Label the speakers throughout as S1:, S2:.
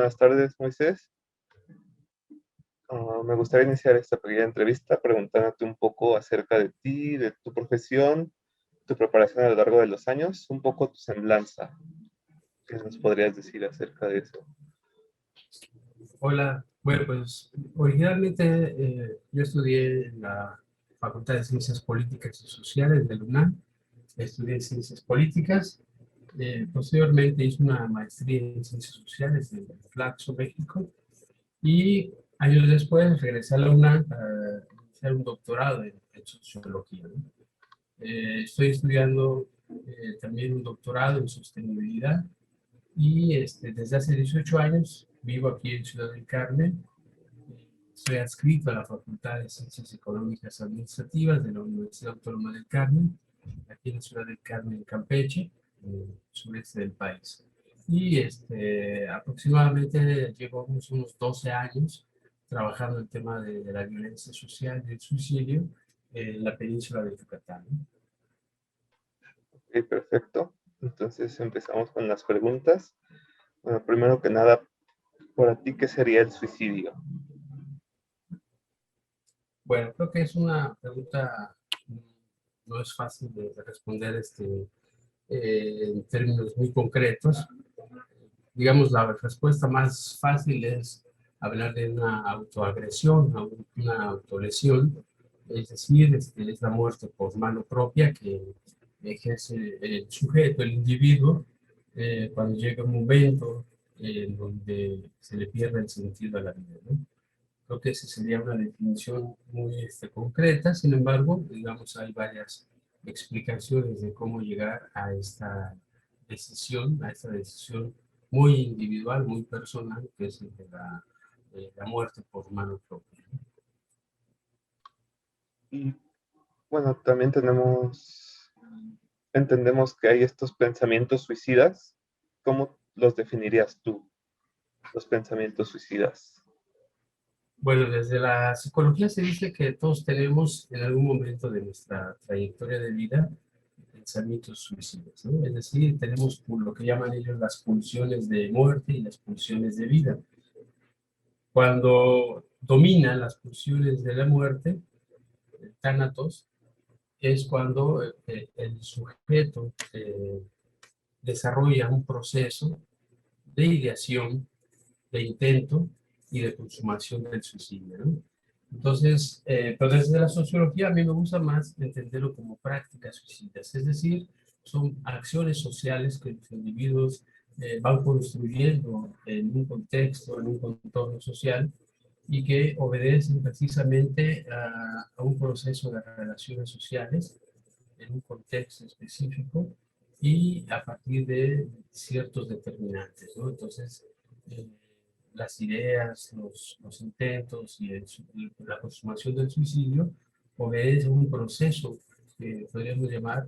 S1: buenas tardes, Moisés. Me gustaría iniciar esta pequeña entrevista preguntándote un poco acerca de ti, de tu profesión, tu preparación a lo largo de los años, un poco tu semblanza. ¿Qué nos podrías decir acerca de eso?
S2: Hola, bueno, pues originalmente yo estudié en la Facultad de Ciencias Políticas y Sociales de la UNAM, estudié Ciencias Políticas, posteriormente hice una maestría en Ciencias Sociales en Flaxo, México, y años después regresé a la UNAM para hacer un doctorado en Sociología, ¿no? Estoy estudiando también un doctorado en Sostenibilidad y desde hace 18 años vivo aquí en Ciudad del Carmen. Soy adscrito a la Facultad de Ciencias Económicas Administrativas de la Universidad Autónoma del Carmen, aquí en la Ciudad del Carmen, Campeche, en el sureste del país. Y aproximadamente llevamos unos 12 años trabajando el tema de la violencia social y el suicidio en la península de Yucatán, ¿no?
S1: Ok, perfecto. Entonces empezamos con las preguntas. Bueno, primero que nada, para ti, ¿qué sería el suicidio?
S2: Bueno, creo que es una pregunta, no es fácil de responder en términos muy concretos. Digamos, la respuesta más fácil es hablar de una autoagresión, una autolesión, es decir, es la muerte por mano propia que ejerce el sujeto, el individuo, cuando llega un momento en donde se le pierde el sentido a la vida, ¿no? Creo que esa sería una definición muy concreta. Sin embargo, digamos, hay varias explicaciones de cómo llegar a esta decisión muy individual, muy personal, que es el de la muerte por mano propia.
S1: Y bueno, también entendemos que hay estos pensamientos suicidas. ¿Cómo los definirías tú, los pensamientos suicidas?
S2: Bueno, desde la psicología se dice que todos tenemos en algún momento de nuestra trayectoria de vida pensamientos suicidas, ¿no? Es decir, tenemos lo que llaman ellos las pulsiones de muerte y las pulsiones de vida. Cuando dominan las pulsiones de la muerte, el tánatos, es cuando el sujeto desarrolla un proceso de ideación, de intento y de consumación del suicidio, ¿no? Entonces, pero desde la sociología a mí me gusta más entenderlo como prácticas suicidas, es decir, son acciones sociales que los individuos van construyendo en un contexto, en un contorno social y que obedecen precisamente a un proceso de relaciones sociales en un contexto específico y a partir de ciertos determinantes, ¿no? Entonces, eh, las ideas, los intentos y la consumación del suicidio obedecen un proceso que podríamos llamar,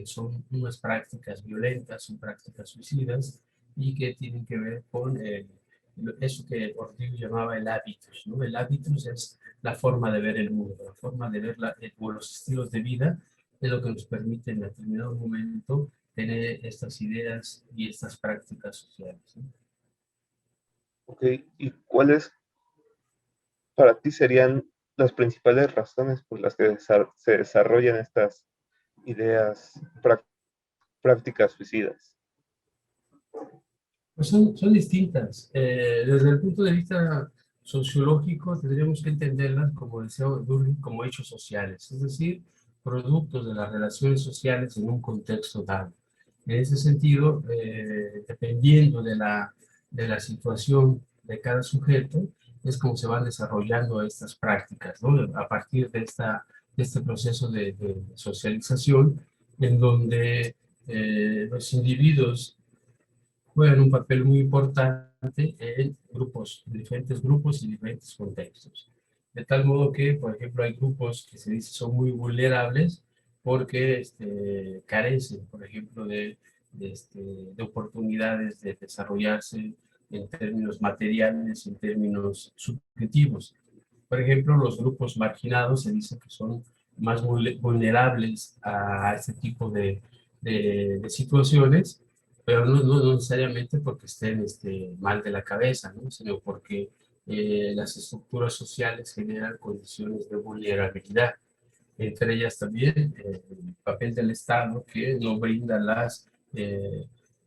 S2: son unas prácticas violentas, son prácticas suicidas y que tienen que ver con eso que Bourdieu llamaba el hábitus, ¿no? El hábitus es la forma de ver el mundo, la forma de ver o los estilos de vida es lo que nos permite en determinado momento tener estas ideas y estas prácticas sociales, ¿no?
S1: Ok, ¿y cuáles para ti serían las principales razones por las que se desarrollan estas ideas, prácticas suicidas?
S2: Pues son distintas. Desde el punto de vista sociológico, tendríamos que entenderlas, como decía Durkheim, como hechos sociales, es decir, productos de las relaciones sociales en un contexto dado. En ese sentido, dependiendo de la situación de cada sujeto, es como se van desarrollando estas prácticas, ¿no? A partir de este proceso de socialización, en donde los individuos juegan un papel muy importante en grupos, en diferentes grupos y diferentes contextos. De tal modo que, por ejemplo, hay grupos que se dice son muy vulnerables porque carecen, por ejemplo, de oportunidades de desarrollarse en términos materiales, en términos subjetivos. Por ejemplo, los grupos marginados se dice que son más vulnerables a este tipo de situaciones pero no necesariamente porque estén mal de la cabeza, ¿no? Sino porque las estructuras sociales generan condiciones de vulnerabilidad, entre ellas también el papel del Estado que no brinda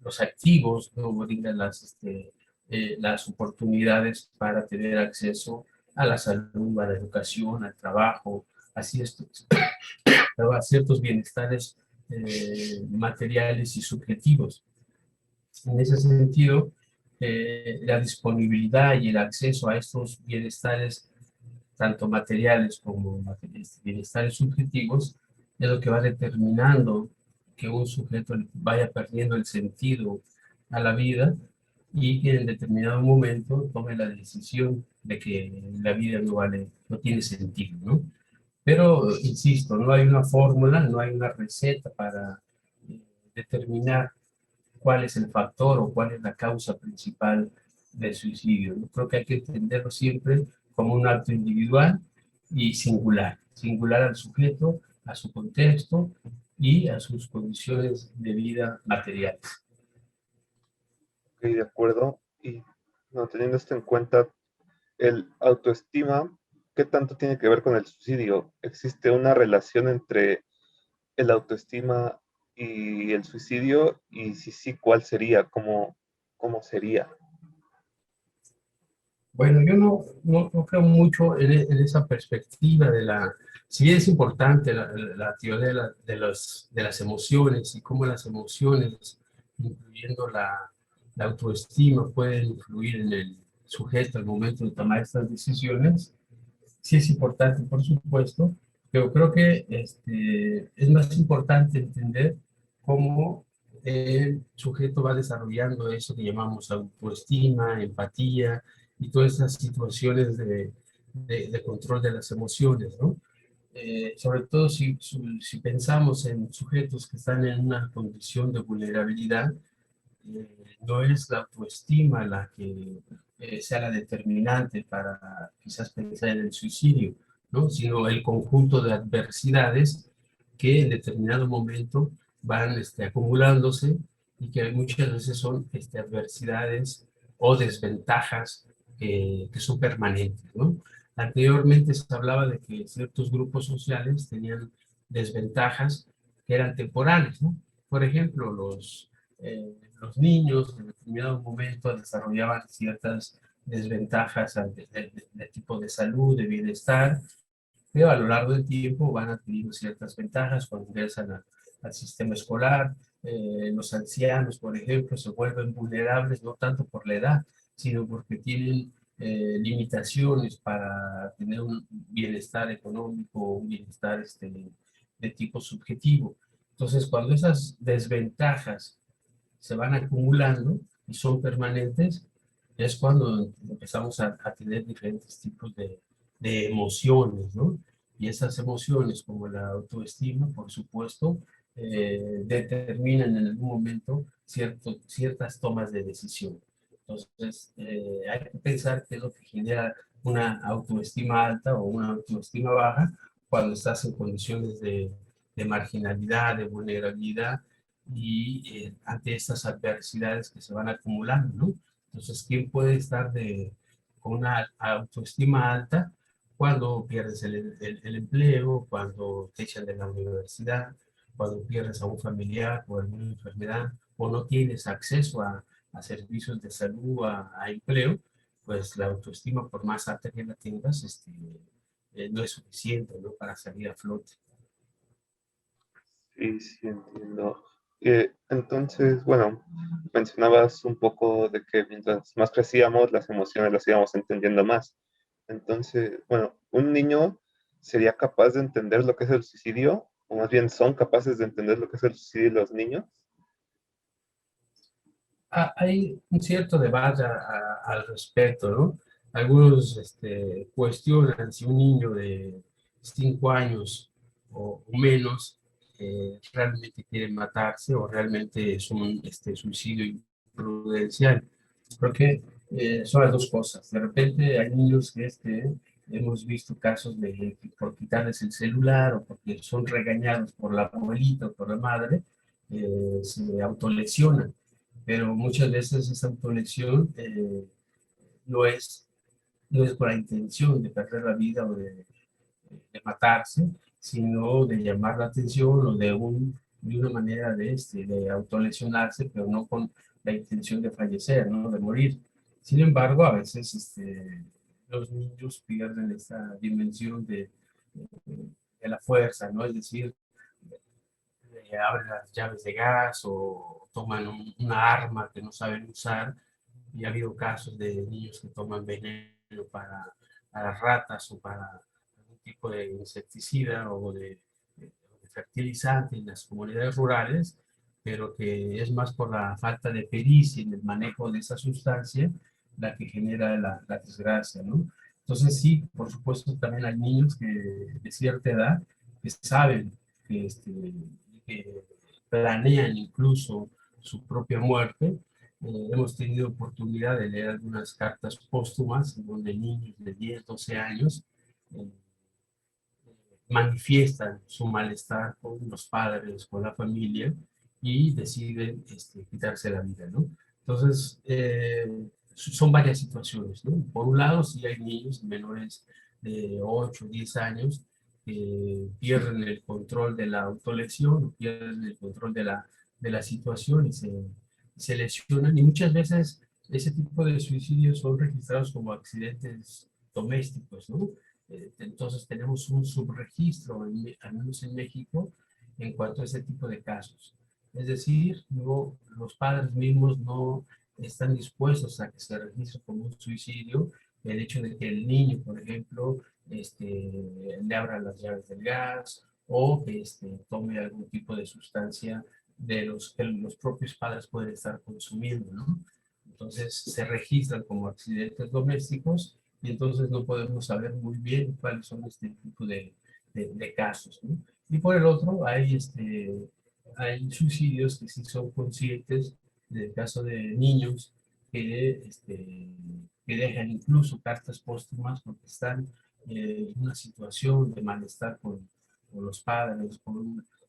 S2: los activos, no brinda las oportunidades para tener acceso a la salud, a la educación, al trabajo, así a ciertos bienestares materiales y subjetivos. En ese sentido, la disponibilidad y el acceso a estos bienestares, tanto materiales como bienestares subjetivos, es lo que va determinando que un sujeto vaya perdiendo el sentido a la vida y que en determinado momento tome la decisión de que la vida no vale, no tiene sentido, ¿no? Pero, insisto, no hay una fórmula, no hay una receta para eh, determinar cuál es el factor o cuál es la causa principal del suicidio. Yo creo que hay que entenderlo siempre como un acto individual y singular, singular al sujeto, a su contexto y a sus condiciones de vida materiales.
S1: Ok, de acuerdo. Y no, teniendo esto en cuenta, el autoestima, ¿qué tanto tiene que ver con el suicidio? ¿Existe una relación entre el autoestima y el suicidio? Y si sí, ¿cuál sería? ¿Cómo sería?
S2: Bueno, yo no creo mucho en esa perspectiva de la, si bien es importante la teoría de las emociones y cómo las emociones, incluyendo la autoestima, pueden influir en el sujeto al momento de tomar estas decisiones, sí es importante, por supuesto, pero creo que es más importante entender cómo el sujeto va desarrollando eso que llamamos autoestima, empatía y todas esas situaciones de control de las emociones, ¿no? Sobre todo si pensamos en sujetos que están en una condición de vulnerabilidad, no es la autoestima la que sea la determinante para quizás pensar en el suicidio, ¿no? Sino el conjunto de adversidades que en determinado momento van acumulándose y que muchas veces son adversidades o desventajas que son permanentes, ¿no? Anteriormente se hablaba de que ciertos grupos sociales tenían desventajas que eran temporales, ¿no? Por ejemplo, los niños en determinado momento desarrollaban ciertas desventajas de tipo de salud, de bienestar, pero a lo largo del tiempo van adquiriendo ciertas ventajas cuando ingresan al sistema escolar. Los ancianos, por ejemplo, se vuelven vulnerables no tanto por la edad, sino porque tienen limitaciones para tener un bienestar económico, un bienestar de tipo subjetivo. Entonces, cuando esas desventajas se van acumulando y son permanentes, es cuando empezamos a tener diferentes tipos de emociones, ¿no? Y esas emociones, como la autoestima, por supuesto, determinan en algún momento ciertas tomas de decisión. Entonces, hay que pensar qué es lo que genera una autoestima alta o una autoestima baja cuando estás en condiciones de marginalidad, de vulnerabilidad, y ante estas adversidades que se van acumulando, ¿no? Entonces, ¿quién puede estar con una autoestima alta cuando pierdes el empleo, cuando te echan de la universidad, cuando pierdes a un familiar por alguna enfermedad o no tienes acceso a servicios de salud, a empleo? Pues la autoestima, por más alta que la tengas, no es suficiente, ¿no? Para salir a flote.
S1: Sí, sí, entiendo. Entonces, bueno, mencionabas un poco de que mientras más crecíamos, las emociones las íbamos entendiendo más. Entonces, bueno, ¿un niño sería capaz de entender lo que es el suicidio? O más bien, ¿son capaces de entender lo que es el suicidio los niños?
S2: Hay un cierto debate al respecto, ¿no? Algunos cuestionan si un niño de 5 años o menos realmente quiere matarse o realmente es un suicidio imprudencial. Porque son las dos cosas. De repente hay niños que hemos visto casos de que por quitarles el celular o porque son regañados por la abuelita o por la madre, se autolesionan pero muchas veces esa autolesión no es, no es con la intención de perder la vida o de matarse, sino de llamar la atención o de una manera de autolesionarse, pero no con la intención de fallecer, ¿no? De morir. Sin embargo, a veces los niños pierden esta dimensión de la fuerza, ¿no? Es decir, abren las llaves de gas o toman una arma que no saben usar. Y ha habido casos de niños que toman veneno para ratas o para algún tipo de insecticida o de fertilizante en las comunidades rurales, pero que es más por la falta de pericia en el manejo de esa sustancia la que genera la desgracia, ¿no? Entonces sí, por supuesto también hay niños que de cierta edad que saben que, que planean incluso su propia muerte. Hemos tenido oportunidad de leer algunas cartas póstumas en donde niños de 10, 12 años eh, manifiestan su malestar con los padres, con la familia y deciden quitarse la vida, ¿no? Entonces, son varias situaciones, ¿no? Por un lado, sí hay niños menores de 8, 10 años que pierden el control de la autolesión, pierden el control de la situación y se lesionan. Y muchas veces ese tipo de suicidios son registrados como accidentes domésticos, ¿no? Entonces tenemos un subregistro, al menos en México, en cuanto a ese tipo de casos. Es decir, no, los padres mismos no están dispuestos a que se registre como un suicidio el hecho de que el niño, por ejemplo, le abra las llaves del gas o que tome algún tipo de sustancia de los que los propios padres pueden estar consumiendo, ¿no? Entonces se registran como accidentes domésticos y entonces no podemos saber muy bien cuáles son este tipo de casos, ¿no? Y por el otro, hay suicidios que sí son conscientes, en el caso de niños que dejan incluso cartas póstumas porque están en una situación de malestar con los padres,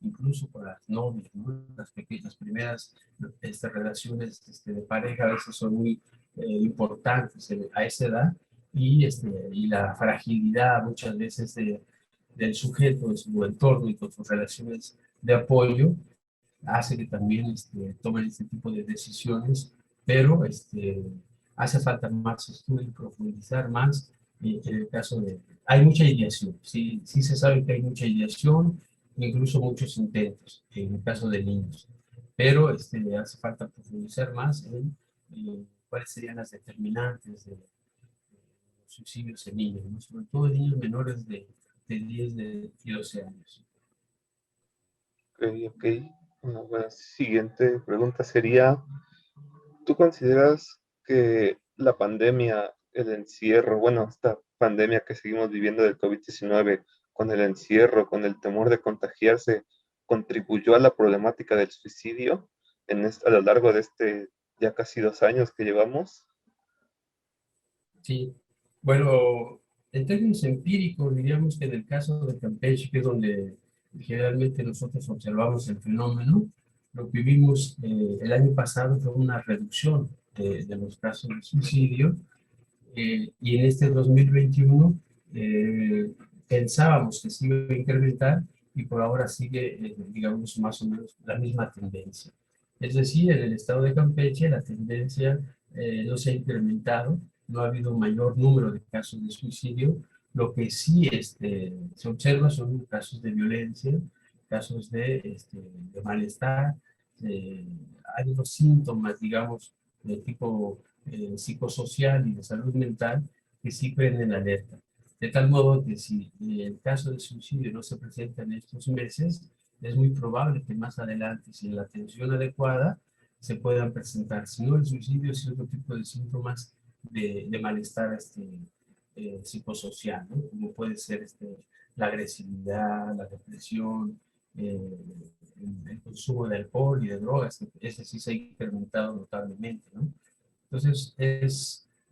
S2: incluso con las novias, ¿no? Las pequeñas, primeras relaciones de pareja a veces son muy importantes a esa edad y la fragilidad muchas veces del sujeto en su entorno y con sus relaciones de apoyo hace que también tomen este tipo de decisiones, pero hace falta más estudio y profundizar más en el caso de... Hay mucha ideación, sí, sí se sabe que hay mucha ideación, incluso muchos intentos en el caso de niños, pero hace falta profundizar más en cuáles serían las determinantes de los suicidios en niños, ¿no? Sobre todo en niños menores de 10 y 12 años.
S1: Ok, ok. Una buena siguiente pregunta sería, ¿tú consideras que la pandemia, el encierro, bueno, esta pandemia que seguimos viviendo del COVID-19, con el encierro, con el temor de contagiarse, contribuyó a la problemática del suicidio a lo largo de ya casi 2 años que llevamos?
S2: Sí, bueno, en términos empíricos, diríamos que en el caso de Campeche, que es donde generalmente nosotros observamos el fenómeno, lo que vimos el año pasado fue una reducción de los casos de suicidio y en este 2021 pensábamos que se iba a incrementar y por ahora sigue, digamos, más o menos la misma tendencia. Es decir, en el estado de Campeche la tendencia no se ha incrementado, no ha habido mayor número de casos de suicidio, lo que sí se observa son casos de violencia, casos de malestar, hay unos síntomas, digamos, de tipo psicosocial y de salud mental que sí prenden alerta. De tal modo que si el caso de suicidio no se presenta en estos meses, es muy probable que más adelante, sin la atención adecuada, se puedan presentar, si no el suicidio, si otro tipo de síntomas de malestar psicosocial, ¿no? Como puede ser la agresividad, la depresión, eh, el consumo de alcohol y de drogas, ese sí se ha incrementado notablemente, ¿no? Entonces,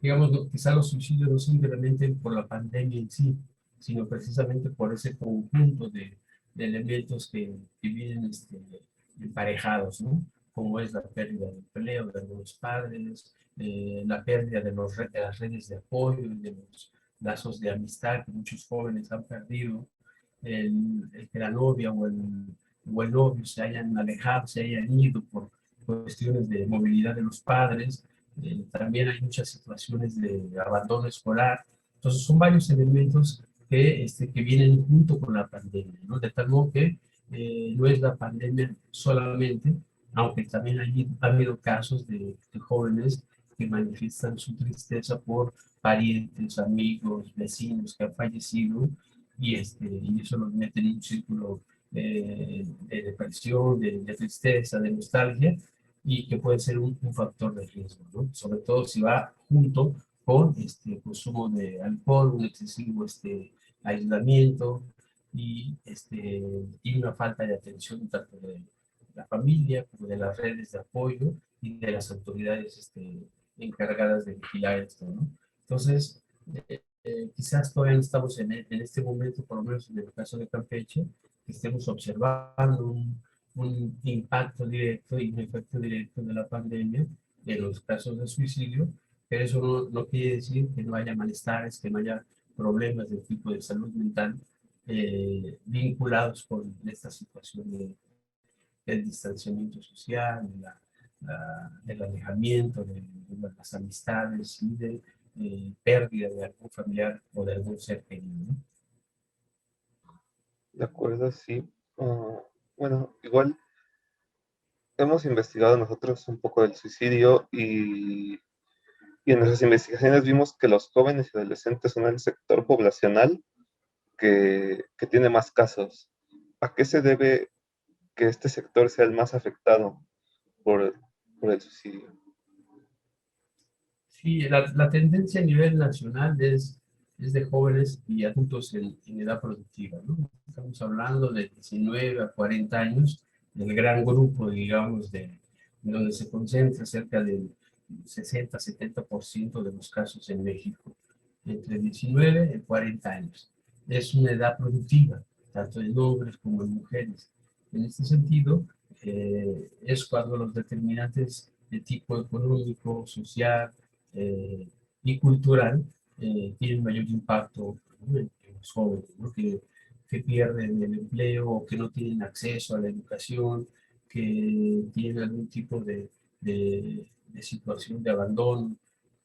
S2: digamos, quizá los suicidios no simplemente por la pandemia en sí, sino precisamente por ese conjunto de elementos que vienen emparejados, ¿no? como es la pérdida de empleo de algunos padres, la pérdida de las redes de apoyo y de los lazos de amistad que muchos jóvenes han perdido, el que la novia o el novio se hayan alejado, se hayan ido por cuestiones de movilidad de los padres. También hay muchas situaciones de abandono escolar. Entonces son varios elementos que vienen junto con la pandemia, ¿no? De tal modo que no es la pandemia solamente, aunque también ha habido casos de jóvenes que manifiestan su tristeza por parientes, amigos, vecinos que han fallecido y eso los mete en un círculo de depresión, de tristeza, de nostalgia y que puede ser un factor de riesgo, ¿no? Sobre todo si va junto con consumo de alcohol, un excesivo aislamiento y una falta de atención tanto de la familia como de las redes de apoyo y de las autoridades encargadas de vigilar esto, ¿no? Entonces, quizás todavía no estamos en este momento, por lo menos en el caso de Campeche, que estemos observando un impacto directo y un efecto directo de la pandemia en los casos de suicidio, pero eso no quiere decir que no haya malestares, que no haya problemas de tipo de salud mental vinculados con esta situación del distanciamiento social, del alejamiento de las amistades y de pérdida de algún familiar o de algún ser querido, ¿no?
S1: De acuerdo, sí. Bueno, igual hemos investigado nosotros un poco del suicidio y en nuestras investigaciones vimos que los jóvenes y adolescentes son el sector poblacional que tiene más casos. ¿A qué se debe que este sector sea el más afectado por, por el suicidio?
S2: Sí, la tendencia a nivel nacional es de jóvenes y adultos en edad productiva, ¿no? Estamos hablando de 19 a 40 años, del gran grupo, digamos, donde se concentra cerca del 60-70% de los casos en México, entre 19 y 40 años. Es una edad productiva, tanto en hombres como en mujeres. En este sentido, es cuando los determinantes de tipo económico, social, eh, y cultural tienen mayor impacto, ¿no? En los jóvenes, ¿no? Que pierden el empleo o que no tienen acceso a la educación, que tienen algún tipo de situación de abandono,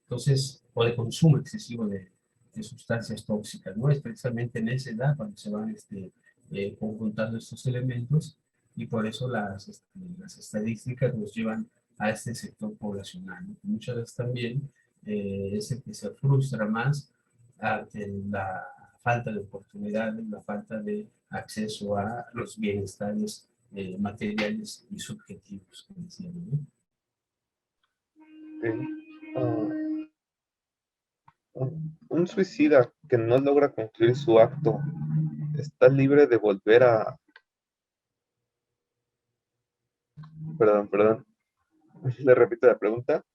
S2: entonces, o de consumo excesivo de sustancias tóxicas, ¿no? Es precisamente en esa edad cuando se van conjuntando estos elementos y por eso las estadísticas nos llevan a este sector poblacional, ¿no? Muchas veces también es el que se frustra más ante la falta de oportunidades, la falta de acceso a los bienestares materiales y subjetivos, que decían, ¿no?
S1: Ok. Ah, un suicida que no logra concluir su acto está libre de volver a... Perdón. Le repito la pregunta.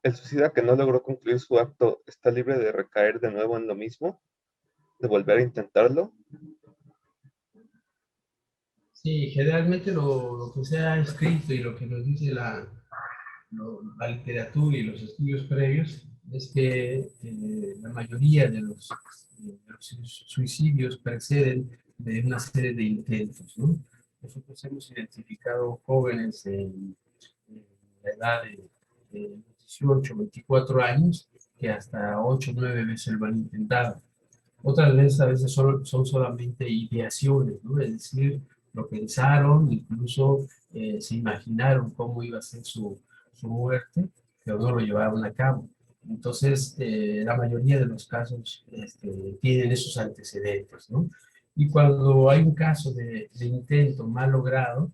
S1: ¿El suicida que no logró concluir su acto está libre de recaer de nuevo en lo mismo? ¿De volver a intentarlo?
S2: Sí, generalmente lo que se ha escrito y lo que nos dice la literatura y los estudios previos es que la mayoría de los suicidios preceden de una serie de intentos, ¿no? Nosotros hemos identificado jóvenes en la edad de 18, 24 años que hasta 8 9 veces lo han intentado. Otras veces, a veces son solamente ideaciones, ¿no? Es decir, lo pensaron, incluso se imaginaron cómo iba a ser su muerte, pero no lo llevaron a cabo. Entonces, la mayoría de los casos tienen esos antecedentes, ¿no? Y cuando hay un caso de intento mal logrado,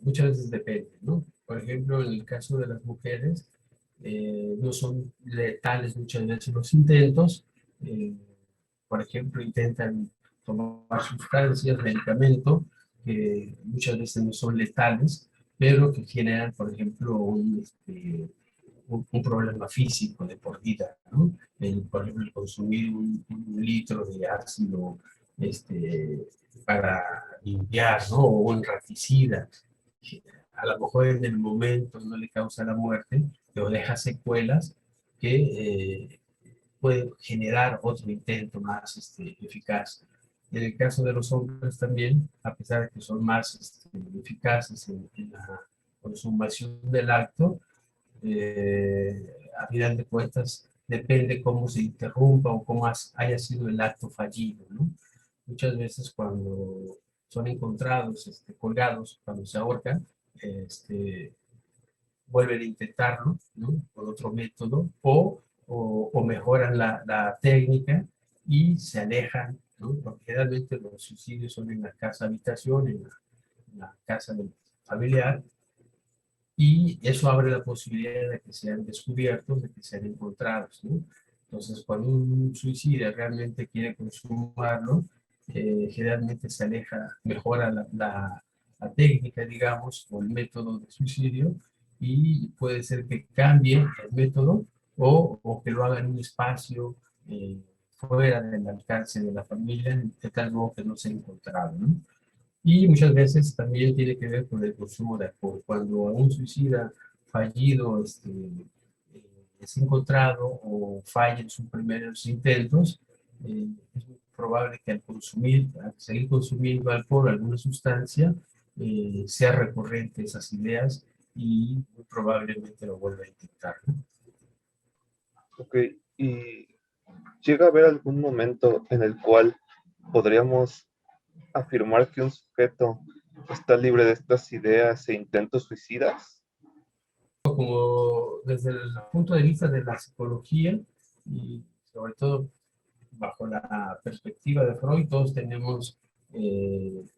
S2: muchas veces depende, ¿no? Por ejemplo, en el caso de las mujeres, no son letales muchas veces los intentos, eh, por ejemplo, intentan tomar sustancias, medicamentos, que muchas veces no son letales, pero que generan, por ejemplo, un problema físico de por vida, ¿no? Por ejemplo, el consumir un litro de ácido para limpiar, ¿no? O un raticida, a lo mejor en el momento no le causa la muerte, pero deja secuelas que pueden generar otro intento más eficaz. En el caso de los hombres también, a pesar de que son más eficaces en la consumación del acto, a final de cuentas depende cómo se interrumpa o cómo haya sido el acto fallido, ¿no? Muchas veces cuando son encontrados colgados, cuando se ahorcan, este, vuelven a intentarlo, ¿no? Con otro método, o mejoran la técnica y se alejan, ¿no? Porque generalmente los suicidios son en la casa habitación, en la casa del familiar, y eso abre la posibilidad de que sean descubiertos, de que sean encontrados, ¿no? Entonces, cuando un suicida realmente quiere consumarlo, generalmente se aleja, mejora la técnica, digamos, o el método de suicidio, y puede ser que cambie el método o que lo haga en un espacio fuera del alcance de la familia, de tal modo que no sea encontrado, ¿no? Y muchas veces también tiene que ver con el consumo de alcohol. Cuando un suicida fallido es encontrado o falla en sus primeros intentos, es muy probable que al seguir consumiendo alcohol o alguna sustancia, sea recurrente esas ideas y muy probablemente lo vuelva a intentar, ¿no?
S1: Ok, y llega a haber algún momento en el cual podríamos afirmar que un sujeto está libre de estas ideas e intentos suicidas.
S2: Como desde el punto de vista de la psicología y sobre todo bajo la perspectiva de Freud, todos tenemos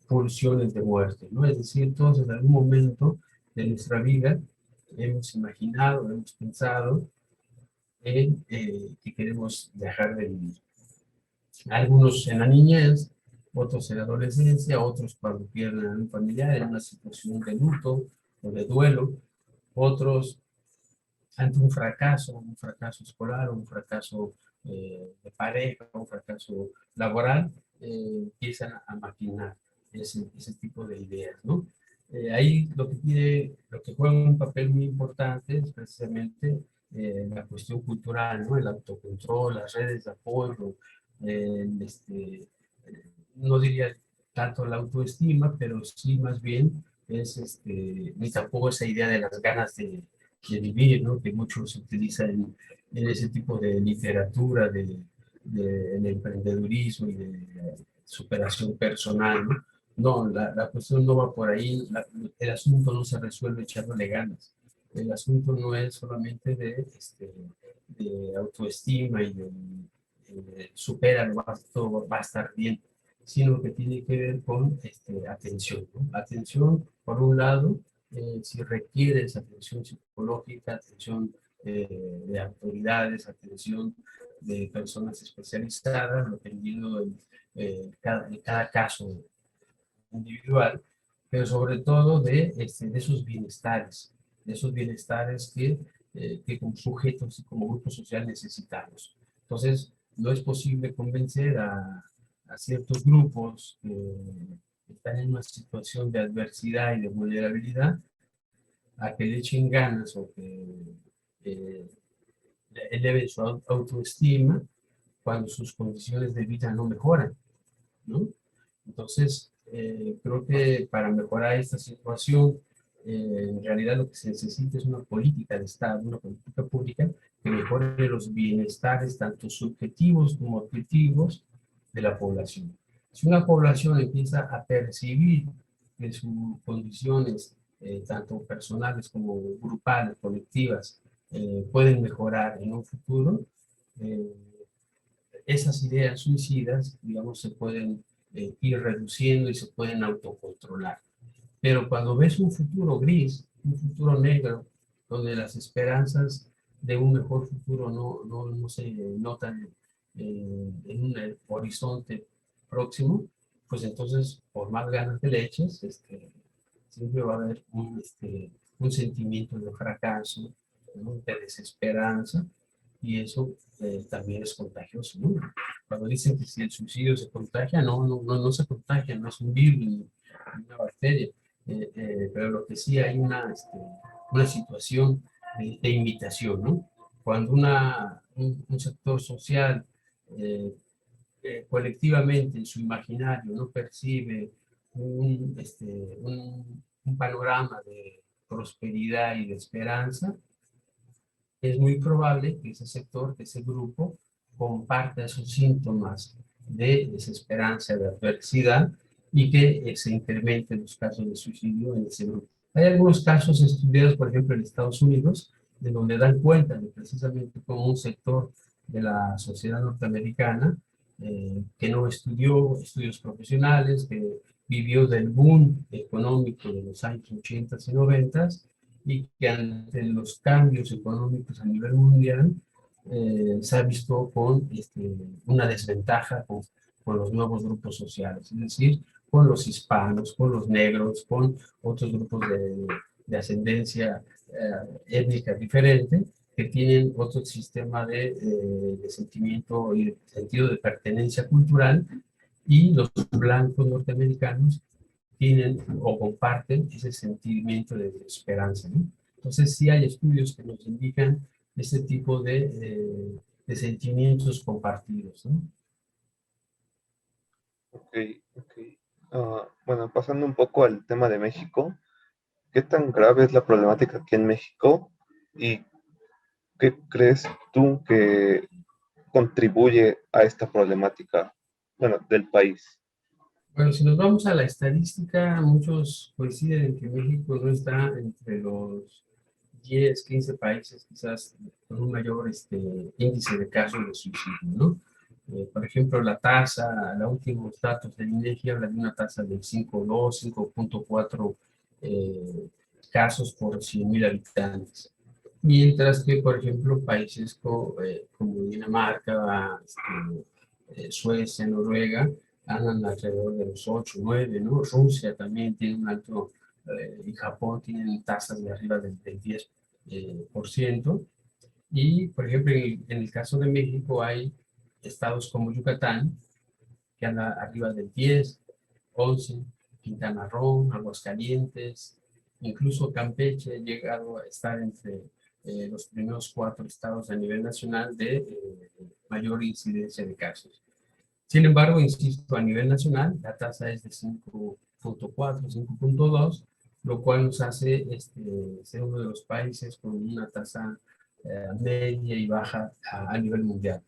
S2: pulsiones de muerte, ¿no? Es decir, todos en algún momento de nuestra vida hemos imaginado, hemos pensado en que queremos dejar de vivir. Algunos en la niñez, otros en la adolescencia, otros cuando pierden a un familiar en una situación de luto o de duelo, otros ante un fracaso escolar, un fracaso de pareja, un fracaso laboral, empiezan a maquinar ese tipo de ideas, ¿no? Ahí lo que juega un papel muy importante es precisamente la cuestión cultural, ¿no? El autocontrol, las redes de apoyo, no diría tanto la autoestima, pero sí más bien es ni tampoco esa idea de las ganas de vivir, ¿no? Que mucho se utiliza en ese tipo de literatura, el emprendedurismo y de superación personal, ¿no? No, la cuestión no va por ahí, el asunto no se resuelve echándole ganas. El asunto no es solamente de autoestima y de supera, todo va a estar bien, sino que tiene que ver con atención, ¿no? Atención, por un lado, si requieres atención psicológica, atención de autoridades, atención de personas especializadas, dependiendo en cada caso individual, pero sobre todo de esos bienestares que como sujetos y como grupo social necesitamos. Entonces, no es posible convencer a ciertos grupos que están en una situación de adversidad y de vulnerabilidad a que le echen ganas o que eh, eleven su autoestima cuando sus condiciones de vida no mejoran, ¿no? Entonces, creo que para mejorar esta situación, en realidad lo que se necesita es una política de Estado, una política pública que mejore los bienestares, tanto subjetivos como objetivos, de la población. Si una población empieza a percibir que sus condiciones, tanto personales como grupales, colectivas, pueden mejorar en un futuro, eh, esas ideas suicidas, digamos, se pueden ir reduciendo y se pueden autocontrolar. Pero cuando ves un futuro gris, un futuro negro, donde las esperanzas de un mejor futuro no se notan en un horizonte próximo, pues entonces, por más ganas que le eches, siempre va a haber un sentimiento de fracaso, ¿no? De desesperanza, y eso también es contagioso, ¿no? Cuando dicen que si el suicidio se contagia, no se contagia, no es un virus ni una bacteria, pero lo que sí hay una situación de invitación, ¿no? Cuando un sector social eh, colectivamente en su imaginario no percibe un panorama de prosperidad y de esperanza, es muy probable que ese sector, que ese grupo, comparta esos síntomas de desesperanza, de adversidad, y que se incrementen los casos de suicidio en ese grupo. Hay algunos casos estudiados, por ejemplo, en Estados Unidos, de donde dan cuenta de precisamente cómo un sector de la sociedad norteamericana que no estudió estudios profesionales, que vivió del boom económico de los años 80 y 90, y que ante los cambios económicos a nivel mundial se ha visto con una desventaja con los nuevos grupos sociales, es decir, con los hispanos, con los negros, con otros grupos de ascendencia étnica diferente, que tienen otro sistema de sentimiento y de sentido de pertenencia cultural, y los blancos norteamericanos tienen o comparten ese sentimiento de esperanza, ¿no? Entonces sí hay estudios que nos indican este tipo de sentimientos compartidos, ¿no?
S1: Ok, ok. Bueno, pasando un poco al tema de México, ¿qué tan grave es la problemática aquí en México? ¿Y qué crees tú que contribuye a esta problemática, bueno, del país?
S2: Bueno, si nos vamos a la estadística, muchos coinciden en que México no está entre los 10, 15 países quizás con un mayor índice de casos de suicidio, ¿no? Por ejemplo, la tasa, los últimos datos del INEGI hablan de una tasa de 5.2, 5.4 eh, casos por 100.000 habitantes. Mientras que, por ejemplo, países como Dinamarca, Suecia, Noruega, andan alrededor de los 8, 9, ¿no? Rusia también tiene un alto, y Japón tienen tasas de arriba del 10%. Y, por ejemplo, en el caso de México hay estados como Yucatán, que anda arriba del 10, 11, Quintana Roo, Aguascalientes, incluso Campeche ha llegado a estar entre los primeros 4 estados a nivel nacional de mayor incidencia de casos. Sin embargo, insisto, a nivel nacional la tasa es de 5.4, 5.2, lo cual nos hace ser uno de los países con una tasa media y baja a nivel mundial.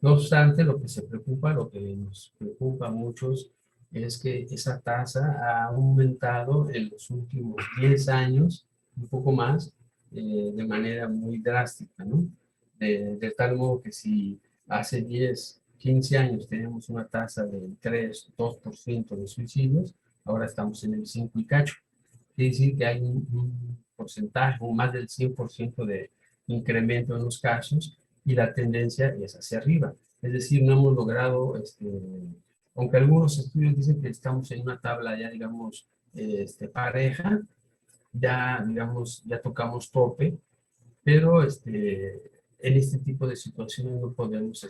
S2: No obstante, lo que se preocupa, lo que nos preocupa a muchos, es que esa tasa ha aumentado en los últimos 10 años, un poco más, de manera muy drástica, ¿no? De tal modo que si hace 10, 15 años teníamos una tasa del 3, 2% de suicidios, ahora estamos en el 5 y cacho. Quiere decir que hay un porcentaje, un más del 100% de incremento en los casos, y la tendencia es hacia arriba. Es decir, no hemos logrado, aunque algunos estudios dicen que estamos en una tabla ya, digamos, pareja, ya, digamos, ya tocamos tope, pero en este tipo de situaciones no podemos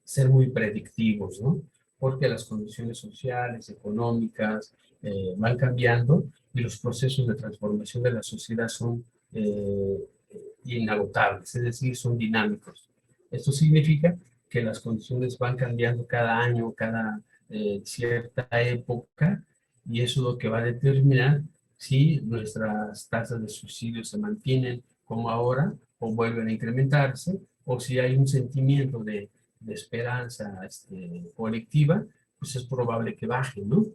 S2: ser muy predictivos, ¿no? Porque las condiciones sociales, económicas, van cambiando, y los procesos de transformación de la sociedad son inagotables, es decir, son dinámicos. Esto significa que las condiciones van cambiando cada año, cada cierta época, y eso es lo que va a determinar si nuestras tasas de suicidio se mantienen como ahora o vuelven a incrementarse, o si hay un sentimiento de esperanza colectiva, pues es probable que baje, ¿no?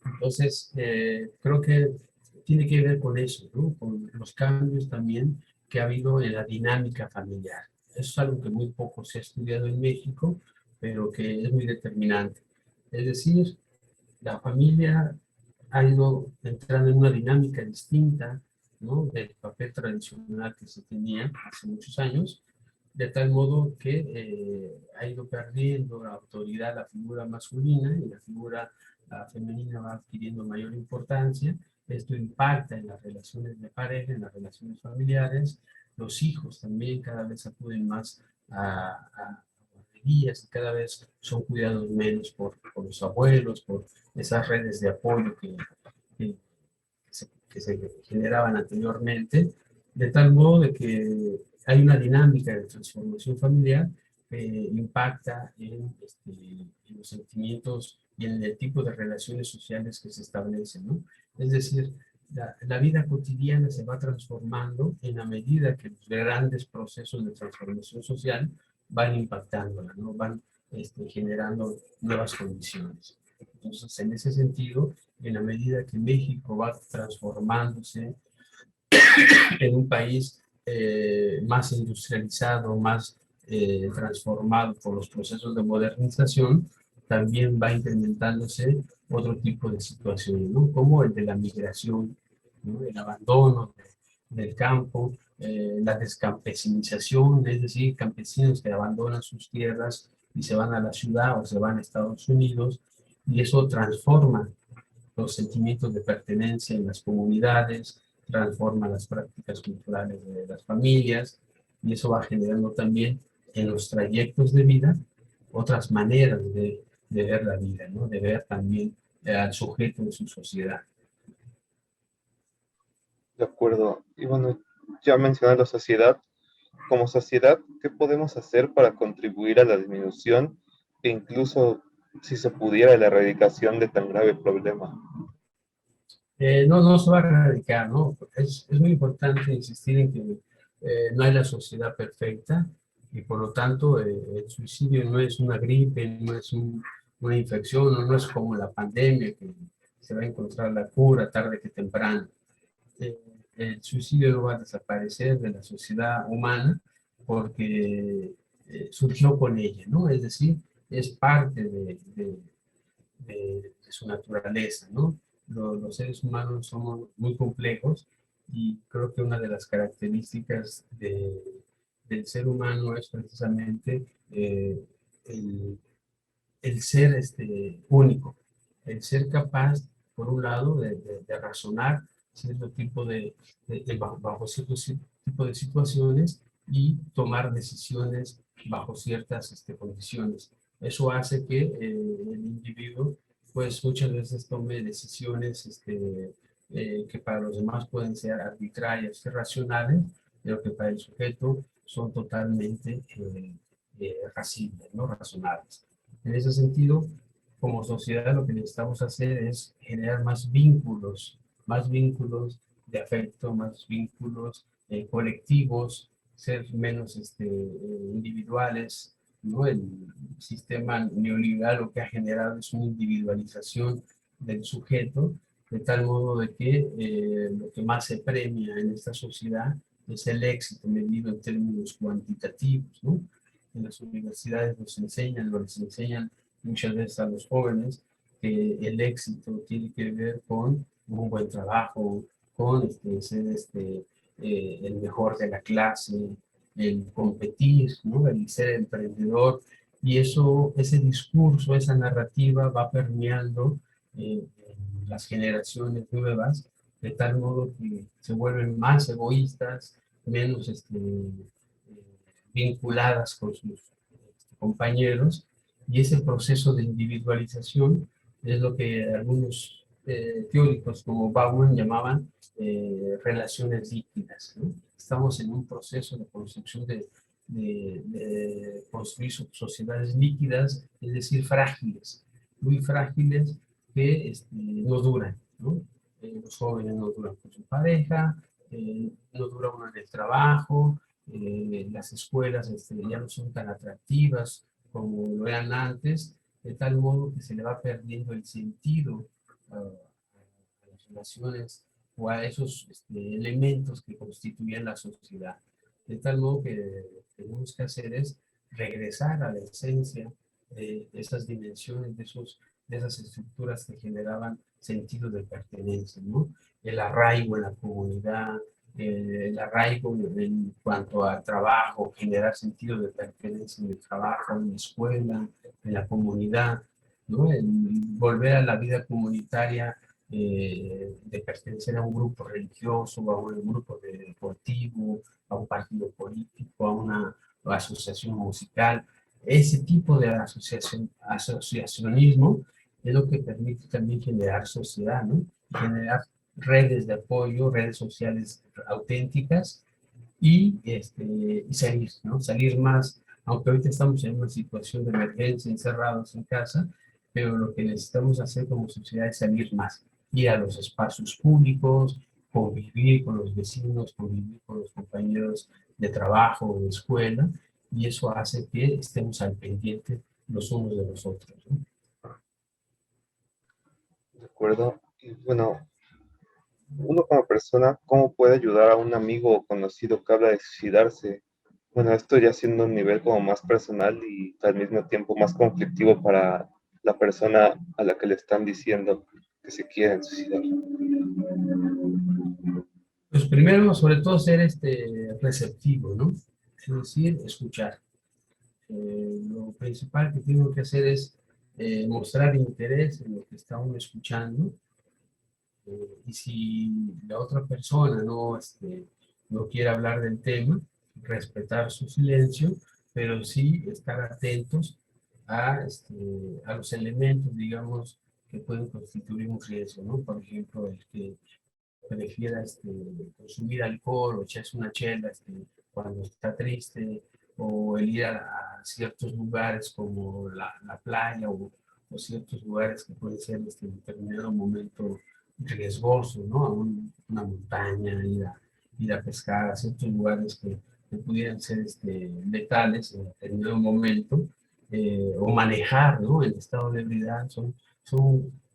S2: Entonces, creo que tiene que ver con eso, ¿no? Con los cambios también que ha habido en la dinámica familiar. Eso es algo que muy poco se ha estudiado en México, pero que es muy determinante. Es decir, la familia ha ido entrando en una dinámica distinta, ¿no? Del papel tradicional que se tenía hace muchos años, de tal modo que ha ido perdiendo la autoridad la figura masculina, y la figura femenina va adquiriendo mayor importancia. Esto impacta en las relaciones de pareja, en las relaciones familiares. Los hijos también cada vez acuden más a guarderías y cada vez son cuidados menos por los abuelos, por esas redes de apoyo que que se generaban anteriormente, de tal modo de que hay una dinámica de transformación familiar que impacta en los sentimientos y en el tipo de relaciones sociales que se establecen, ¿no? Es decir, la vida cotidiana se va transformando en la medida que los grandes procesos de transformación social van impactándola, ¿no? Van generando nuevas condiciones. Entonces, en ese sentido, en la medida que México va transformándose en un país más industrializado, más transformado por los procesos de modernización, también va implementándose otro tipo de situaciones, ¿no? Como el de la migración, ¿no? El abandono del campo, la descampesinización, es decir, campesinos que abandonan sus tierras y se van a la ciudad o se van a Estados Unidos, y eso transforma los sentimientos de pertenencia en las comunidades, transforma las prácticas culturales de las familias, y eso va generando también en los trayectos de vida otras maneras de ver la vida, ¿no? De ver también al sujeto en su sociedad.
S1: De acuerdo. Y bueno, ya mencioné la sociedad. Como sociedad, ¿qué podemos hacer para contribuir a la disminución e incluso, si se pudiera, la erradicación de tan grave problema?
S2: No se va a erradicar, ¿no? Es muy importante insistir en que no hay la sociedad perfecta y por lo tanto el suicidio no es una gripe, no es una infección, no es como la pandemia que se va a encontrar la cura tarde que temprano. Eh, el suicidio no va a desaparecer de la sociedad humana porque surgió con ella, ¿no? Es decir, es parte de su naturaleza, ¿no? Los seres humanos somos muy complejos y creo que una de las características del ser humano es precisamente el, el ser único, el ser capaz, por un lado, de razonar cierto tipo bajo cierto tipo de situaciones y tomar decisiones bajo ciertas condiciones. Eso hace que el individuo, pues muchas veces tome decisiones que para los demás pueden ser arbitrarias, irracionales, pero que para el sujeto son totalmente racionales, ¿no? Razonables. En ese sentido, como sociedad lo que necesitamos hacer es generar más vínculos de afecto, más vínculos colectivos, ser menos individuales, ¿no? El sistema neoliberal lo que ha generado es una individualización del sujeto, de tal modo de que lo que más se premia en esta sociedad es el éxito medido en términos cuantitativos, ¿no? En las universidades les enseñan muchas veces a los jóvenes que el éxito tiene que ver con un buen trabajo, con ser el mejor de la clase, el competir, ¿no? El ser emprendedor. Y eso, ese discurso, esa narrativa va permeando las generaciones nuevas, de tal modo que se vuelven más egoístas, menos vinculadas con sus compañeros, y ese proceso de individualización es lo que algunos teóricos como Bauman llamaban relaciones líquidas, ¿no? Estamos en un proceso de construcción de construir sociedades líquidas, es decir, frágiles, muy frágiles que no duran, ¿no? Los jóvenes no duran con su pareja, no dura uno en el trabajo, las escuelas ya no son tan atractivas como lo eran antes, de tal modo que se le va perdiendo el sentido a las relaciones o a esos elementos que constituyen la sociedad. De tal modo que tenemos que hacer es regresar a la esencia de esas dimensiones, de esas estructuras que generaban sentido de pertenencia, ¿no? El arraigo en la comunidad, el arraigo en cuanto al trabajo, generar sentido de pertenencia en el trabajo, en la escuela, en la comunidad, ¿no? El volver a la vida comunitaria, de pertenecer a un grupo religioso, a un grupo deportivo, a un partido político, a una asociación musical. ese tipo de asociacionismo es lo que permite también generar sociedad, ¿no? Generar redes de apoyo, redes sociales auténticas y salir, ¿no? Salir más, aunque ahorita estamos en una situación de emergencia, encerrados en casa, pero lo que necesitamos hacer como sociedad es salir más, ir a los espacios públicos, convivir con los vecinos, convivir con los compañeros de trabajo o de escuela, y eso hace que estemos al pendiente los unos de los otros, ¿no?
S1: ¿De acuerdo? Y bueno, uno como persona, ¿cómo puede ayudar a un amigo o conocido que habla de suicidarse? Bueno, esto ya siendo un nivel como más personal y al mismo tiempo más conflictivo para la persona a la que le están diciendo que se quieren suicidar.
S2: Pues primero, sobre todo, ser receptivo, ¿no? Es decir, escuchar. Lo principal que tengo que hacer es mostrar interés en lo que está uno escuchando, y si la otra persona no quiere hablar del tema, respetar su silencio, pero sí estar atentos a los elementos, digamos, que pueden constituir un riesgo, ¿no? Por ejemplo, el que prefiera consumir alcohol o echarse una chela cuando está triste, o el ir a ciertos lugares como la playa o ciertos lugares que pueden ser en determinado momento riesgosos, ¿no? Una montaña, ir a pescar a ciertos lugares que pudieran ser letales en determinado momento, o manejar, ¿no? El estado de ebriedad son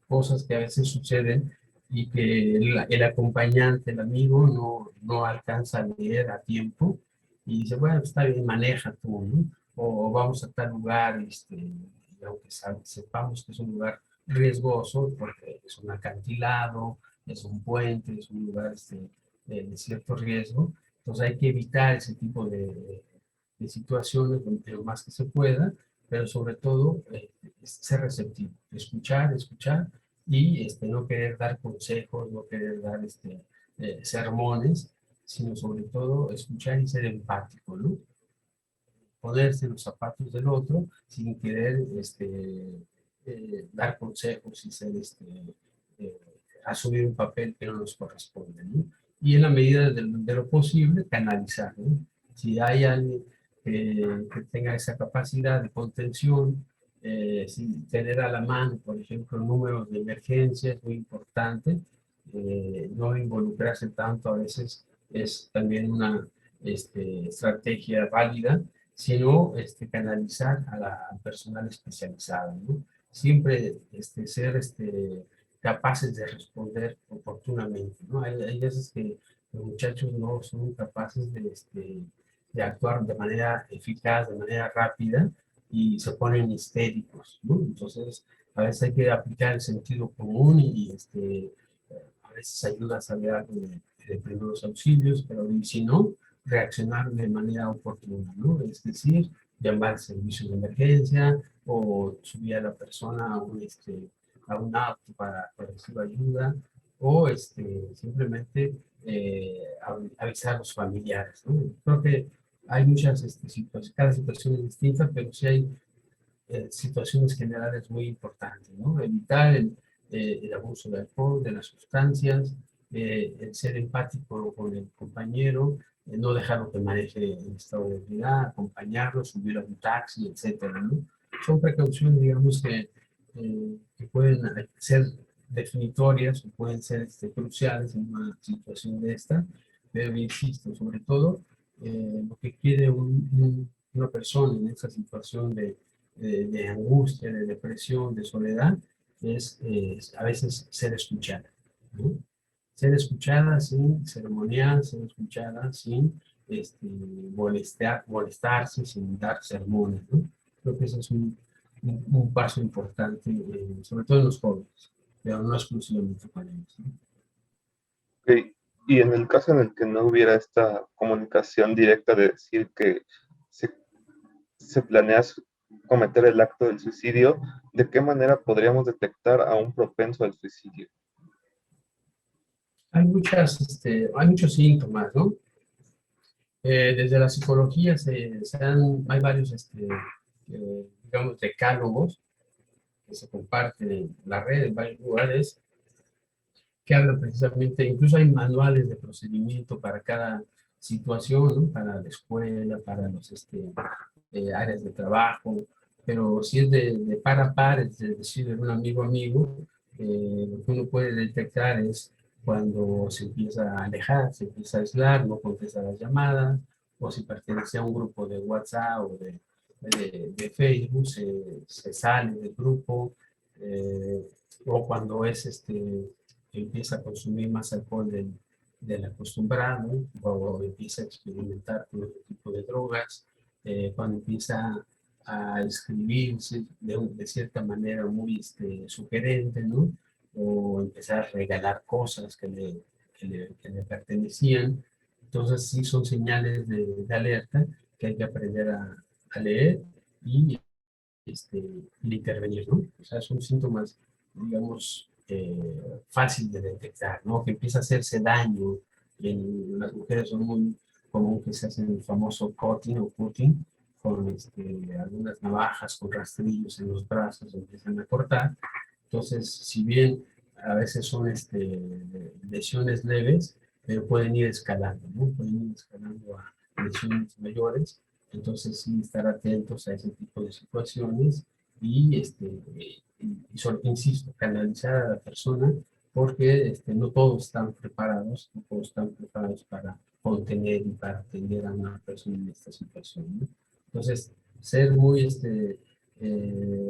S2: cosas que a veces suceden y que el acompañante, el amigo, no alcanza a leer a tiempo y dice, bueno, está bien, maneja tú, ¿no? O vamos a tal lugar, y aunque sepamos que es un lugar riesgoso, porque es un acantilado, es un puente, es un lugar de cierto riesgo, entonces hay que evitar ese tipo de situaciones lo más que se pueda, pero sobre todo ser receptivo, escuchar, escuchar y no querer dar consejos, no querer dar sermones, sino sobre todo escuchar y ser empático, ¿no? Ponerse en los zapatos del otro sin querer dar consejos y eh, asumir un papel que no nos corresponde, ¿no? Y en la medida de lo posible, canalizar, ¿no? Si hay alguien que tenga esa capacidad de contención, si tener a la mano, por ejemplo, números de emergencia es muy importante, no involucrarse tanto a veces es también una estrategia válida, sino canalizar al personal especializado, ¿no? Siempre ser capaces de responder oportunamente, ¿no? Hay veces que los muchachos no son capaces de actuar de manera eficaz, de manera rápida, y se ponen histéricos, ¿no? Entonces, a veces hay que aplicar el sentido común a veces ayuda a saber algo de primeros auxilios, pero y si no, reaccionar de manera oportuna, ¿no? Es decir, llamar al servicio de emergencia o subir a la persona a un auto para recibir ayuda o simplemente avisar a los familiares, ¿no? Creo que hay muchas situaciones, cada situación es distinta, pero sí hay situaciones generales muy importantes, ¿no? Evitar el abuso de alcohol, de las sustancias, el ser empático con el compañero, no dejarlo que maneje en estado de ebriedad, acompañarlo, subirlo a un taxi, etcétera, ¿no? Son precauciones, digamos, que pueden ser definitorias o pueden ser cruciales en una situación de esta, pero insisto, sobre todo, lo que quiere una persona en esta situación de angustia, de depresión, de soledad, es a veces ser escuchada, ¿no? Ser escuchada sin ceremonial, ser escuchada sin molestarse, sin dar sermones, ¿no? Creo que ese es un paso importante, sobre todo en los jóvenes, pero no exclusivamente para ellos, ¿no?
S1: Ok. Y en el caso en el que no hubiera esta comunicación directa de decir que se, se planea cometer el acto del suicidio, ¿de qué manera podríamos detectar a un propenso al suicidio?
S2: Hay muchos síntomas, ¿no? Desde la psicología hay varios digamos, decálogos que se comparten en la red en varios lugares, que hablan precisamente, incluso hay manuales de procedimiento para cada situación, ¿no? Para la escuela, para los áreas de trabajo, pero si es de par a par, es decir, de un amigo a amigo, lo que uno puede detectar es cuando se empieza a alejar, se empieza a aislar, no contesta las llamadas, o si pertenece a un grupo de WhatsApp o de Facebook, se sale del grupo, o cuando empieza a consumir más alcohol del acostumbrado, o empieza a experimentar con otro tipo de drogas, cuando empieza a escribirse de cierta manera muy sugerente, ¿no? O empezar a regalar cosas que le pertenecían. Entonces sí son señales de alerta que hay que aprender a leer y intervenir, ¿no? O sea, son síntomas, digamos, fácil de detectar, ¿no? Que empieza a hacerse daño. En las mujeres son muy común que se hacen el famoso cutting o cutting, con algunas navajas, con rastrillos en los brazos, empiezan a cortar. Entonces, si bien a veces son lesiones leves, pero pueden ir escalando, ¿no? Pueden ir escalando a lesiones mayores. Entonces, sí, estar atentos a ese tipo de situaciones y, insisto, canalizar a la persona porque no todos están preparados, no todos están preparados para contener y para atender a una persona en esta situación, ¿no? Entonces, ser muy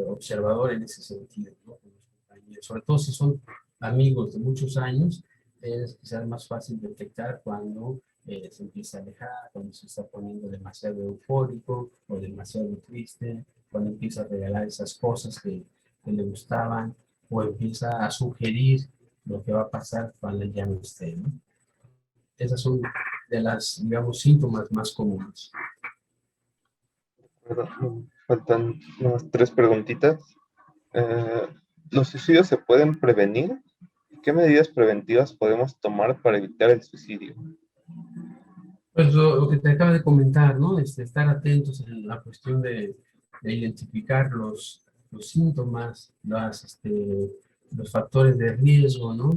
S2: observador en ese sentido, ¿no? Con los compañeros. Sobre todo si son amigos de muchos años, es quizás más fácil detectar cuando se empieza a alejar, cuando se está poniendo demasiado eufórico o demasiado triste, cuando empieza a regalar esas cosas que le gustaban o empieza a sugerir lo que va a pasar cuando ya no esté, ¿no? Esas son de las, digamos, síntomas más comunes.
S1: Faltan unas 3 preguntitas. Eh, ¿Los suicidios se pueden prevenir? ¿Qué medidas preventivas podemos tomar para evitar el suicidio?
S2: Pues lo que te acaba de comentar, ¿no? Estar atentos en la cuestión de identificar los síntomas, los factores de riesgo, ¿no?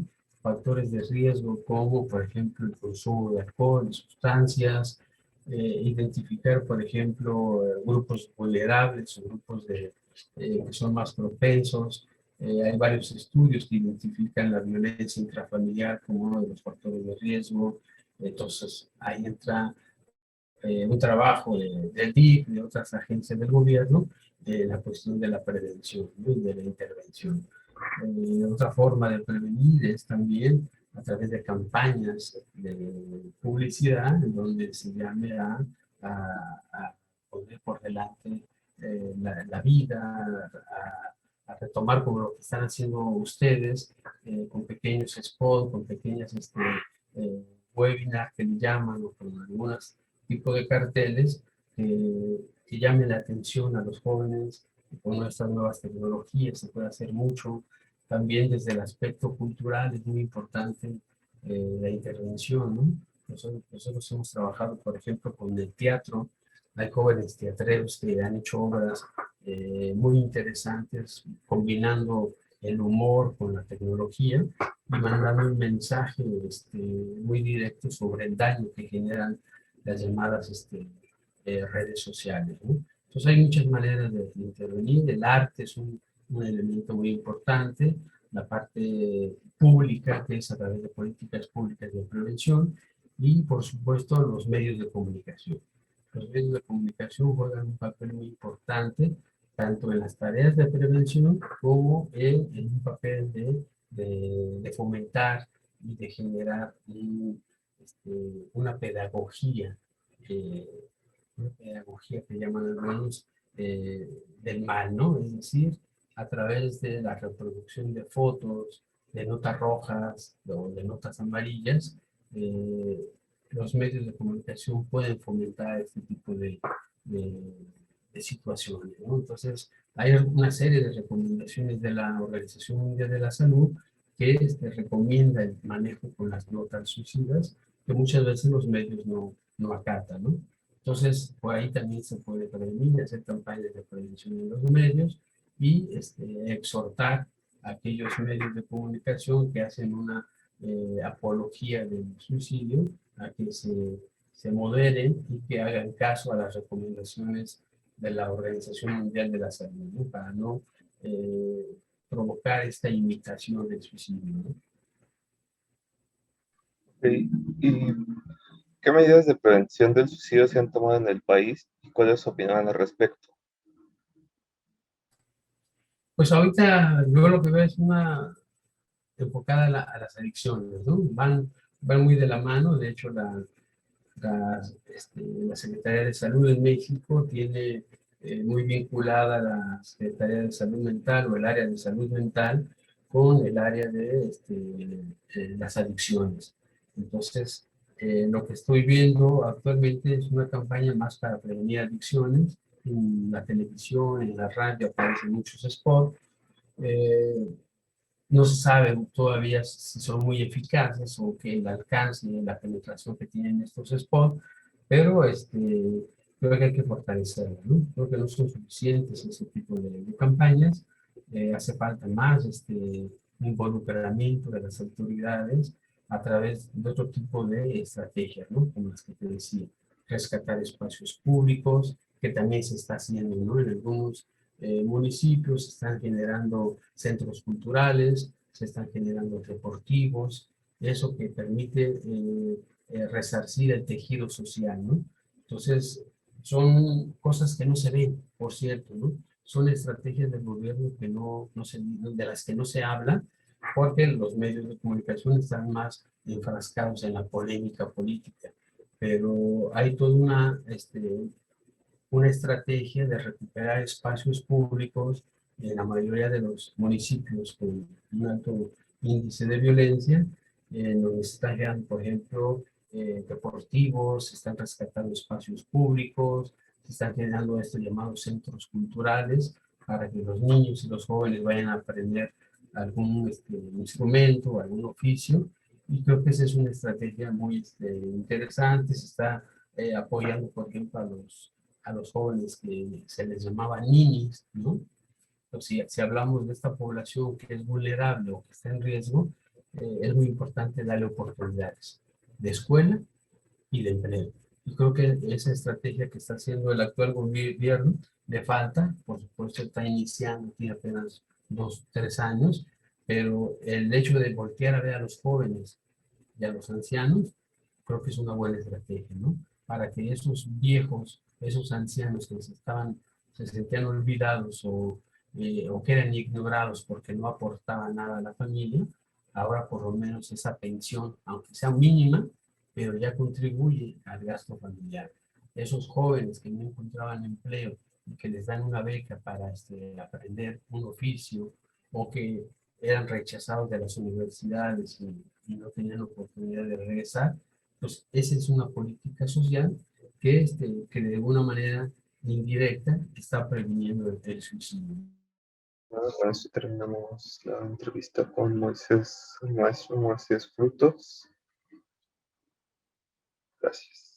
S2: Factores de riesgo como, por ejemplo, el consumo de alcohol, de sustancias, identificar, por ejemplo, grupos vulnerables o grupos que son más propensos. Hay varios estudios que identifican la violencia intrafamiliar como uno de los factores de riesgo. Entonces, ahí entra un trabajo del DIF, de otras agencias del gobierno, de la cuestión de la prevención, ¿no? Y de la intervención. Otra forma de prevenir es también a través de campañas de publicidad, en donde se llame a poner por delante la vida, a retomar como lo que están haciendo ustedes, con pequeños spots, con pequeñas eh, webinar que le llaman o con algunos tipos de carteles que llamen la atención a los jóvenes. Con estas nuevas tecnologías se puede hacer mucho. También desde el aspecto cultural es muy importante la intervención, ¿no? Nosotros hemos trabajado, por ejemplo, con el teatro. Hay jóvenes teatreros que han hecho obras muy interesantes combinando el humor con la tecnología y mandando un mensaje muy directo sobre el daño que generan las llamadas redes sociales, ¿no? Entonces hay muchas maneras de intervenir. El arte es un elemento muy importante, la parte pública, que es a través de políticas públicas de prevención, y por supuesto los medios de comunicación. Los medios de comunicación juegan un papel muy importante tanto en las tareas de prevención como en un papel de fomentar y de generar una pedagogía, eh, una pedagogía que llaman algunos del mal, ¿no? Es decir, a través de la reproducción de fotos, de notas rojas o de notas amarillas, eh, los medios de comunicación pueden fomentar este tipo de, de situaciones, ¿no? Entonces, hay una serie de recomendaciones de la Organización Mundial de la Salud que recomienda el manejo con las notas suicidas, que muchas veces los medios no acatan, ¿no? Entonces, por ahí también se puede prevenir, hacer campañas de prevención en los medios y exhortar a aquellos medios de comunicación que hacen una apología del suicidio a que se moderen y que hagan caso a las recomendaciones de la Organización Mundial de la Salud, ¿no? Para no provocar esta imitación del suicidio, ¿no?
S1: ¿Y qué medidas de prevención del suicidio se han tomado en el país y cuál es su opinión al respecto?
S2: Pues ahorita yo lo que veo es una enfocada a las adicciones, ¿no? Van muy de la mano, de hecho la Secretaría de Salud en México tiene muy vinculada la Secretaría de Salud Mental o el área de salud mental con el área de las adicciones. Entonces, lo que estoy viendo actualmente es una campaña más para prevenir adicciones. En la televisión, en la radio aparecen muchos spots. Eh, no se sabe todavía si son muy eficaces o que el alcance y la penetración que tienen estos spots, pero creo que hay que fortalecerlo, ¿no? Creo que no son suficientes ese tipo de campañas. Hace falta más involucramiento de las autoridades a través de otro tipo de estrategias, ¿no? Como las que te decía, rescatar espacios públicos, que también se está haciendo, ¿no? En algunos municipios se están generando centros culturales, se están generando deportivos, eso que permite resarcir el tejido social, ¿no? Entonces, son cosas que no se ven, por cierto, ¿no? Son estrategias del gobierno que de las que no se habla, porque los medios de comunicación están más enfrascados en la polémica política. Pero hay toda una estrategia de recuperar espacios públicos en la mayoría de los municipios con un alto índice de violencia, donde se están creando, por ejemplo, deportivos, se están rescatando espacios públicos, se están generando estos llamados centros culturales para que los niños y los jóvenes vayan a aprender algún instrumento, algún oficio, y creo que esa es una estrategia muy interesante. Se está apoyando, por ejemplo, a los jóvenes que se les llamaba ninis, ¿no? Entonces, si hablamos de esta población que es vulnerable o que está en riesgo, es muy importante darle oportunidades de escuela y de empleo. Y creo que esa estrategia que está haciendo el actual gobierno le falta, por supuesto está iniciando, tiene apenas 2, 3 años, pero el hecho de voltear a ver a los jóvenes y a los ancianos, creo que es una buena estrategia, ¿no? Para que esos viejos, esos ancianos que se sentían olvidados o que eran ignorados porque no aportaban nada a la familia, ahora por lo menos esa pensión, aunque sea mínima, pero ya contribuye al gasto familiar. Esos jóvenes que no encontraban empleo y que les dan una beca para aprender un oficio o que eran rechazados de las universidades y no tenían oportunidad de regresar, pues esa es una política social que de alguna manera indirecta está previniendo el suicidio.
S1: Bueno, con esto terminamos la entrevista con Moisés, el maestro Moisés Frutos. Gracias.